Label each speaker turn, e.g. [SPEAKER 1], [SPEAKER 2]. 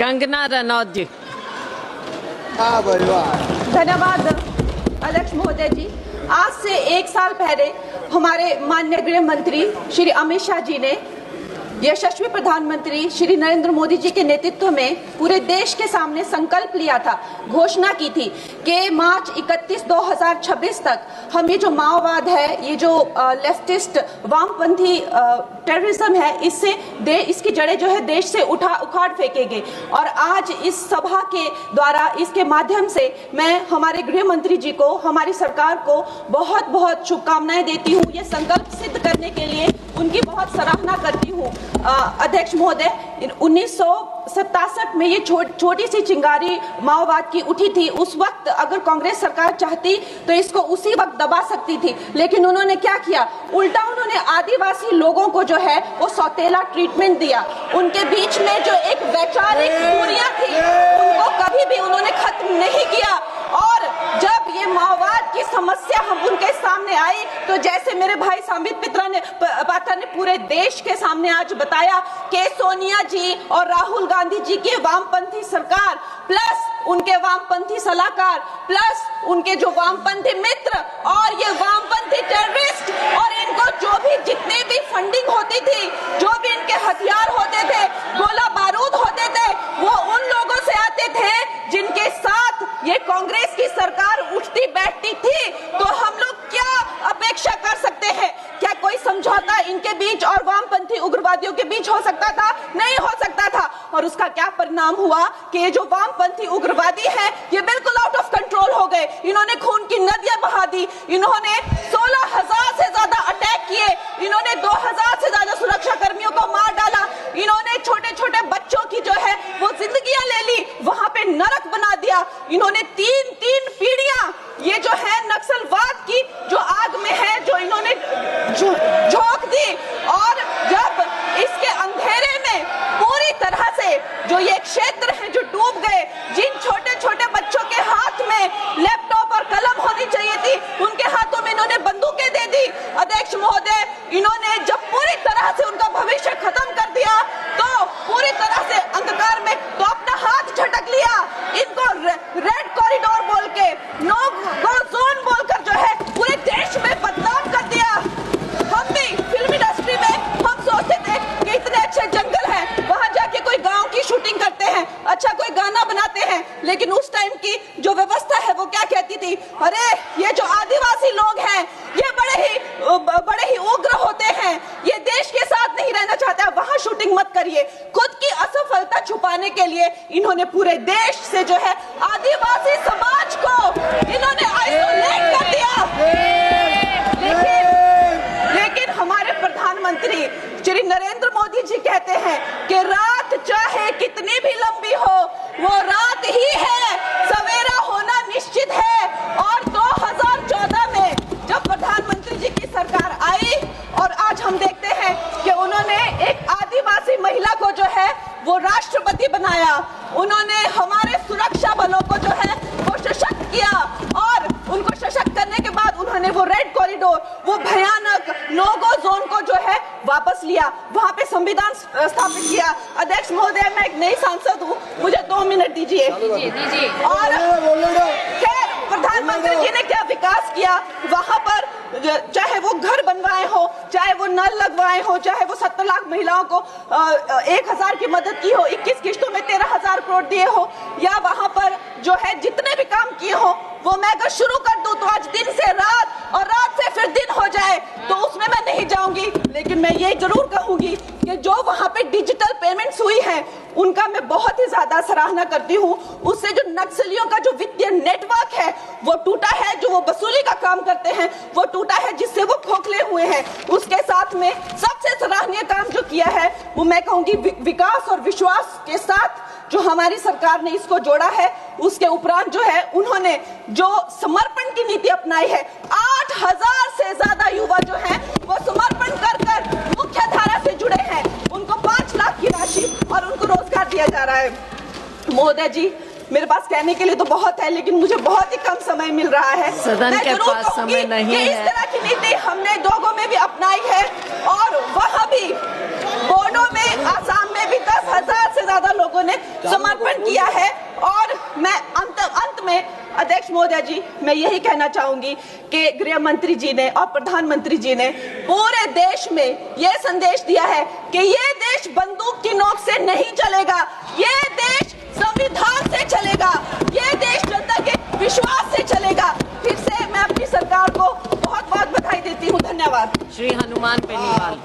[SPEAKER 1] कंगना रनौत जी।
[SPEAKER 2] धन्यवाद अध्यक्ष महोदय जी। आज से एक साल पहले हमारे माननीय गृह मंत्री श्री अमित शाह जी ने यशस्वी प्रधानमंत्री श्री नरेंद्र मोदी जी के नेतृत्व में पूरे देश के सामने संकल्प लिया था, घोषणा की थी कि मार्च 31, 2026 तक हम ये जो माओवाद है, ये जो लेफ्टिस्ट वामपंथी टेररिज्म है, इसकी जड़ें जो है देश से उखाड़ फेंकेंगे। और आज इस सभा के द्वारा, इसके माध्यम से मैं हमारे गृह मंत्री जी को, हमारी सरकार को बहुत बहुत शुभकामनाएं देती हूँ। ये संकल्प सिद्ध करने के लिए उनकी बहुत सराहना करती हूँ। अध्यक्ष महोदय, 1967 में ये छोटी सी चिंगारी माओवाद की उठी थी। उस वक्त अगर कांग्रेस सरकार चाहती तो इसको उसी वक्त दबा सकती थी, लेकिन उन्होंने क्या किया, उल्टा उन्होंने आदिवासी लोगों को जो है वो सौतेला ट्रीटमेंट दिया। उनके बीच में जो एक वैचारिक दूरियां थी उनको कभी भी उन्होंने खत्म नहीं किया। और जब ये माओवाद की समस्या हम उनके सामने आई तो जैसे मेरे भाई संबित पात्रा ने पूरे देश के सामने आज बताया कि सोनिया जी और राहुल गांधी जी की वामपंथी सरकार प्लस उनके वामपंथी सलाहकार प्लस उनके जो वामपंथी मित्र और ये वामपंथी टेररिस्ट और इनको जो भी जितने भी फंडिंग होती थी, जो भी इनके हथियार होते थे, गोला बारूद होते थे, वो उन लोगों से आते थे जिनके साथ ये कांग्रेस की सरकार उठती बैठती थी। तो हम लोग क्या अपेक्षा कर सकते हैं? क्या कोई समझौता इनके बीच और वामपंथी उग्रवादियों के बीच हो सकता था? नहीं हो सकता था। और उसका क्या परिणाम हुआ कि ये जो वामपंथी उग्रवादी हैं, ये बिल्कुल आउट ऑफ कंट्रोल हो गए। इन्होंने खून की नदियां बहा दी, इन्होंने 16,000 से ज्यादा अटैक किए, इन्होंने 2,000 से ज्यादा सुरक्षा कर्मियों को मार डाला, इन्होंने छोटे छोटे बच्चों की जो है वो जिंदगियां ले ली, वहां पे नरक बना दिया। इन्होंने तीन पीढ़ियां ये जो है नक्सलवाद की जो आग में है, जो इन्होंने झोंक दी। और जब इसके अंधेरे में पूरी तरह से जो ये क्षेत्र है जो डूब गए, जिन छोटे छोटे बच्चों के हाथ में लैपटॉप और कलम होनी चाहिए थी, उनके हाथों में इन्होंने बंदूकें दे दी। अध्यक्ष महोदय, इन्होंने जब पूरी तरह से उनका भविष्य खत्म कर दिया तो पूरी तरह से अंधकार में तो अपना हाथ झटक लिया। इनको रेड कॉरिडोर बोल के, नो गो जोन बोलकर जो है पूरे देश में बदनाम कर दिया। हम भी फिल्म इंडस्ट्री में हम सोचते थे कि इतने अच्छे जंगल हैं, वहां जाके कोई गांव की शूटिंग करते हैं, अच्छा कोई गाना बनाते हैं, लेकिन उस टाइम की जो व्यवस्था है वो क्या कहती थी, अरे ये जो आदिवासी लोग हैं ये बड़े ही उग्र होते हैं, ये देश के साथ नहीं रहना चाहते, वहां शूटिंग मत करिए। खुद की असफलता छुपाने के लिए इन्होंने पूरे देश से जो है आदिवासी समाज को इन्होंने आइसोलेट कर दिया। लेकिन हमारे प्रधानमंत्री श्री नरेंद्र मोदी जी कहते हैं कि रात चाहे कितनी भी लंबी हो, वो रात ही है, सवेरा होना निश्चित है। और 2014 में जब प्रधानमंत्री जी की सरकार आई और आज हम देखते हैं कि उन्होंने एक आदिवासी महिला को जो है वो राष्ट्रपति बनाया, उन्होंने हमारे सुरक्षा बलों को जो है वो सशक्त किया और उनको सशक्त करने के बाद उन्होंने वो रेड कॉरिडोर, वो भयानक नो गो जोन को जो है वापस लिया, वहां पे संविधान स्थापित किया। अध्यक्ष महोदय, मैं एक नई सांसद हूँ, मुझे 2 मिनट दीजिए। और खैर प्रधानमंत्री जी ने क्या विकास किया वहां पर, चाहे वो घर बनवाए हो, चाहे वो नल लगवाए हो, चाहे वो 70 लाख महिलाओं को 1,000 की मदद की हो, 21 किश्तों में 13,000 करोड़ दिए हो, या वहां पर जो है जितने भी काम किए हो वो मैं अगर शुरू कर दूं तो आज दिन से रात और रात से फिर दिन हो जाए तो उसमें मैं नहीं जाऊंगी। लेकिन मैं ये जरूर कहूंगी कि जो वहां पे डिजिटल पेमेंट्स हुई है उनका मैं बहुत ही ज्यादा सराहना करती हूँ। उससे जो नक्सलियों का जो वित्तीय नेटवर्क है वो टूटा है, जो वो वसूली का काम करते हैं वो टूटा है, जिससे वो खोखले हुए हैं। उसके साथ में सबसे सराहनीय काम जो किया है वो मैं कहूंगी विकास और विश्वास के साथ जो हमारी सरकार ने इसको जोड़ा है। उसके उपरांत जो है उन्होंने जो समर्पण की नीति अपनाई है, 8,000 से ज्यादा युवा जो हैं वो समर्पण कर मुख्य धारा से जुड़े हैं, उनको 5 लाख की राशि और उनको रोजगार दिया जा रहा है। महोदय जी, मेरे पास कहने के लिए तो बहुत है, लेकिन मुझे बहुत ही कम समय मिल रहा है।
[SPEAKER 1] सदन के पास समय नहीं है।
[SPEAKER 2] इस तरह की नीति हमने दोगो में भी अपनाई है और वहाँ भी बोडो में, आसाम में भी 10,000 से ज्यादा लोगों ने समर्पण समर्पण किया है। और मैं अंत में अध्यक्ष महोदय जी, मैं यही कहना चाहूंगी कि गृह मंत्री जी ने और प्रधानमंत्री जी ने पूरे देश में यह संदेश दिया है कि ये देश बंदूक की नोक से नहीं चलेगा, ये देश संविधान से चलेगा, ये देश जनता के विश्वास से चलेगा। फिर से मैं अपनी सरकार को बहुत बहुत बधाई देती हूँ। धन्यवाद।
[SPEAKER 1] श्री हनुमान बेनीवाल।